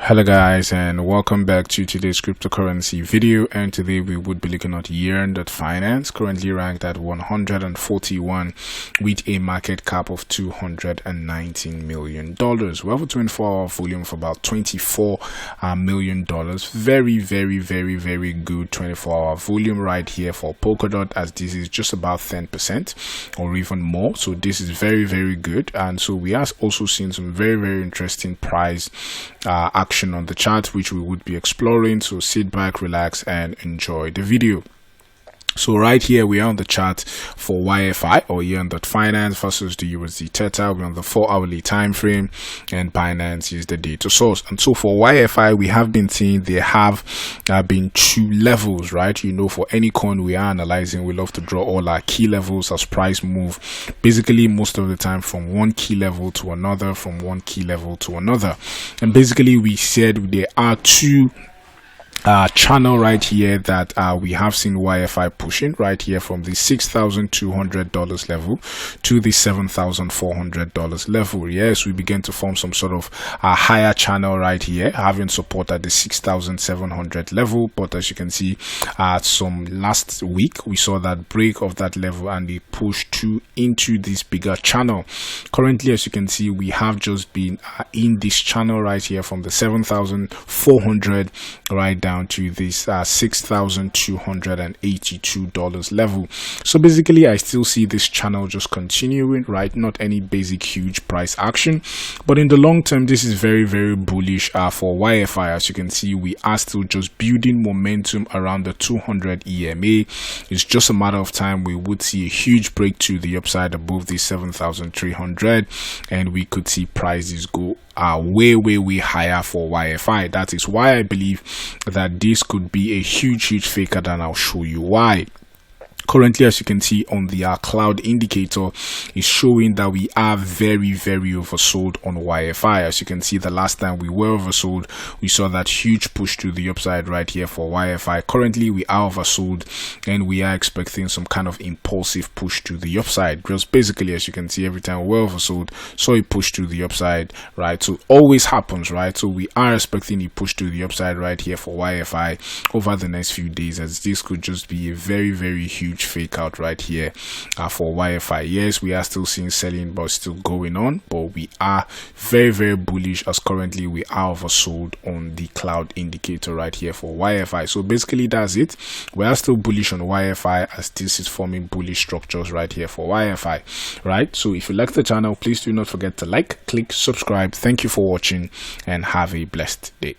Hello guys, and welcome back to today's cryptocurrency video. And today we would be looking at YEARN.finance, currently ranked at 141 with a market cap of $219 million. We have a 24-hour volume of about $24 million. Very good 24-hour volume right here for Polkadot, as this is just about 10% or even more. So this is very good. And so we are also seeing some very interesting price action on the chart, which we would be exploring. So sit back, relax, and enjoy the video. So right here we are on the chart for YFI or YEARN.finance versus the USD Theta. We're on the 4-hourly time frame, and Binance is the data source. And so for YFI, we have been seeing there have been two levels, right? You know, for any coin we are analyzing, we love to draw all our key levels as price move basically most of the time from one key level to another, from one key level to another. And basically we said there are two channel right here that we have seen YFI pushing right here from the $6,200 level to the $7,400 level. Yes, we begin to form some sort of higher channel right here, having support at the 6,700 level. But as you can see, some last week we saw that break of that level and they pushed into this bigger channel. Currently, as you can see, we have just been in this channel right here from the 7,400 right down to this $6,282 level. So basically I still see this channel just continuing, right? Not any basic huge price action, but in the long term this is very bullish for YFI. As you can see, we are still just building momentum around the 200 EMA. It's just a matter of time we would see a huge break to the upside above the 7,300, and we could see prices go way higher for YFI. That is why I believe that this could be a huge faker, and I'll show you why. Currently, as you can see on the cloud indicator, is showing that we are very oversold on YFI. As you can see, the last time we were oversold, we saw that huge push to the upside right here for YFI. Currently, we are oversold, and we are expecting some kind of impulsive push to the upside. Because basically, as you can see, every time we're oversold, so a push to the upside, right? So always happens, right? So we are expecting a push to the upside right here for YFI over the next few days, as this could just be a very huge fake out right here for YFI. Yes, we are still seeing selling, but still going on, but we are very bullish, as currently we are oversold on the cloud indicator right here for YFI. So basically that's it. We are still bullish on YFI, as this is forming bullish structures right here for YFI, right? So if you like the channel, please do not forget to like, click, subscribe. Thank you for watching, and have a blessed day.